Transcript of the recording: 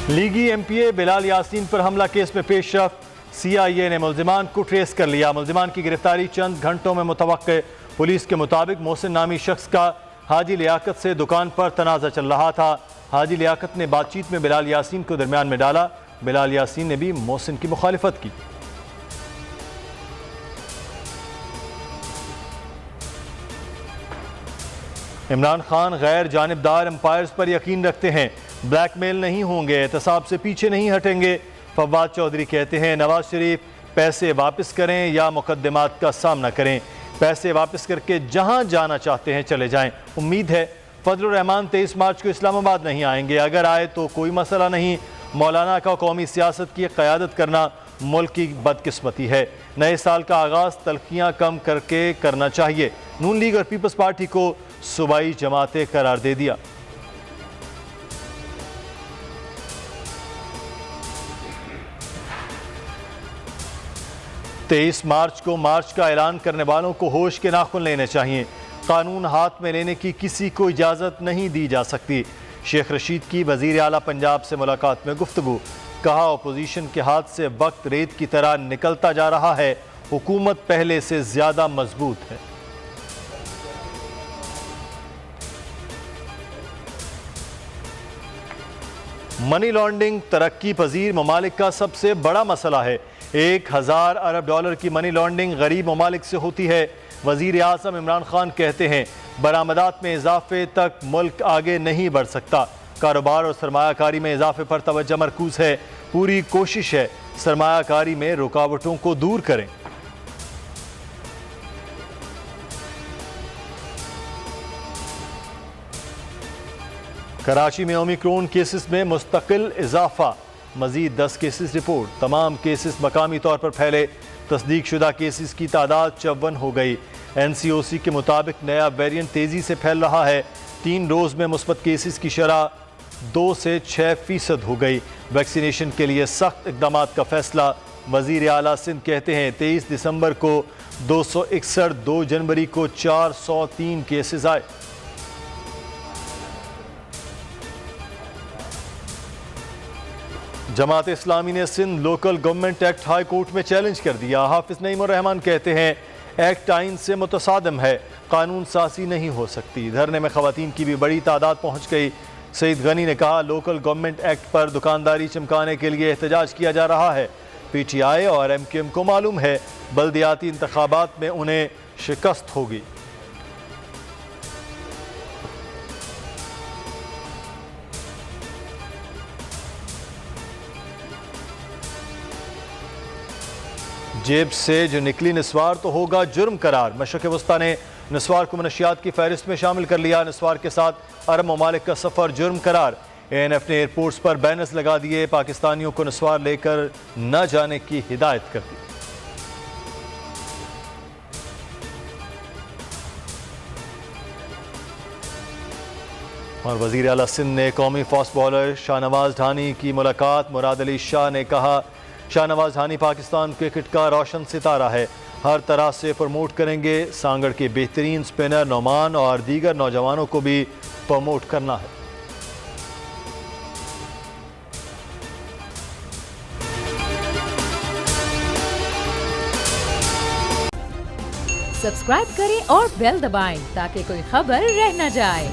لیگی M P اے بلال یاسین پر حملہ case میں پیش رفت، سی آئی اے نے ملزمان کو ٹریس کر لیا۔ ملزمان کی گرفتاری چند گھنٹوں میں متوقع۔ پولیس کے مطابق محسن نامی شخص کا حاجی لیاقت سے دکان پر تنازع چل رہا تھا۔ حاجی لیاقت نے بات چیت میں بلال یاسین کو درمیان میں ڈالا۔ بلال یاسین نے بھی محسن کی مخالفت کی۔ عمران خان غیر جانبدار امپائرز پر یقین رکھتے ہیں، بلیک میل نہیں ہوں گے، احتساب سے پیچھے نہیں ہٹیں گے۔ فواد چودھری کہتے ہیں نواز شریف پیسے واپس کریں یا مقدمات کا سامنا کریں، پیسے واپس کر کے جہاں جانا چاہتے ہیں چلے جائیں۔ امید ہے فضل الرحمان 23 مارچ کو اسلام آباد نہیں آئیں گے، اگر آئے تو کوئی مسئلہ نہیں۔ مولانا کا قومی سیاست کی قیادت کرنا ملک کی بدقسمتی ہے، نئے سال کا آغاز تلخیاں کم کر کے کرنا چاہیے۔ نون لیگ اور پیپلز پارٹی کو صوبائی جماعتیں قرار دے دیا۔ تیئیس مارچ کو مارچ کا اعلان کرنے والوں کو ہوش کے ناخن لینے چاہیے، قانون ہاتھ میں لینے کی کسی کو اجازت نہیں دی جا سکتی۔ شیخ رشید کی وزیر اعلیٰ پنجاب سے ملاقات میں گفتگو، کہا اپوزیشن کے ہاتھ سے وقت ریت کی طرح نکلتا جا رہا ہے، حکومت پہلے سے زیادہ مضبوط ہے۔ منی لانڈرنگ ترقی پذیر ممالک کا سب سے بڑا مسئلہ ہے۔ 1000 ارب ڈالر کی منی لانڈرنگ غریب ممالک سے ہوتی ہے۔ وزیر اعظم عمران خان کہتے ہیں برآمدات میں اضافے تک ملک آگے نہیں بڑھ سکتا۔ کاروبار اور سرمایہ کاری میں اضافے پر توجہ مرکوز ہے، پوری کوشش ہے سرمایہ کاری میں رکاوٹوں کو دور کریں۔ کراچی میں اومیکرون کیسز میں مستقل اضافہ، مزید 10 کیسز رپورٹ، تمام کیسز مقامی طور پر پھیلے، تصدیق شدہ کیسز کی تعداد 54 ہو گئی۔ این سی او سی کے مطابق نیا ویرینٹ تیزی سے پھیل رہا ہے، 3 روز میں مثبت کیسز کی شرح 2 سے 6% ہو گئی۔ ویکسینیشن کے لیے سخت اقدامات کا فیصلہ، وزیر اعلیٰ سندھ کہتے ہیں 23 دسمبر کو 261، 2 جنوری کو 403 کیسز آئے۔ جماعت اسلامی نے Sindh local government act high court میں چیلنج کر دیا۔ حافظ نعیم الرحمان کہتے ہیں ایکٹ آئین سے متصادم ہے، قانون سازی نہیں ہو سکتی۔ دھرنے میں خواتین کی بھی بڑی تعداد پہنچ گئی۔ سعید غنی نے کہا لوکل گورنمنٹ ایکٹ پر دکانداری چمکانے کے لیے احتجاج کیا جا رہا ہے۔ پی ٹی آئی اور ایم کیو ایم کو معلوم ہے بلدیاتی انتخابات میں انہیں شکست ہوگی۔ جیب سے جو نکلی نسوار تو ہوگا جرم قرار، مشرق وسطیٰ نے نسوار کو منشیات کی فہرست میں شامل کر لیا۔ نسوار کے ساتھ عرب ممالک کا سفر جرم قرار، اے این ایف نے ایئرپورٹس پر بینرز لگا دیے، پاکستانیوں کو نسوار لے کر نہ جانے کی ہدایت کر دی۔ اور وزیر اعلیٰ سندھ نے قومی فاسٹ بالر شاہ نواز ڈھانی کی ملاقات، مراد علی شاہ نے کہا شاہ نواز ڈھانی پاکستان کرکٹ کا روشن ستارہ ہے، ہر طرح سے پروموٹ کریں گے، سانگڑ کے بہترین سپنر نعمان اور دیگر نوجوانوں کو بھی پروموٹ کرنا ہے۔ سبسکرائب کریں اور بیل دبائیں تاکہ کوئی خبر رہ نہ جائے۔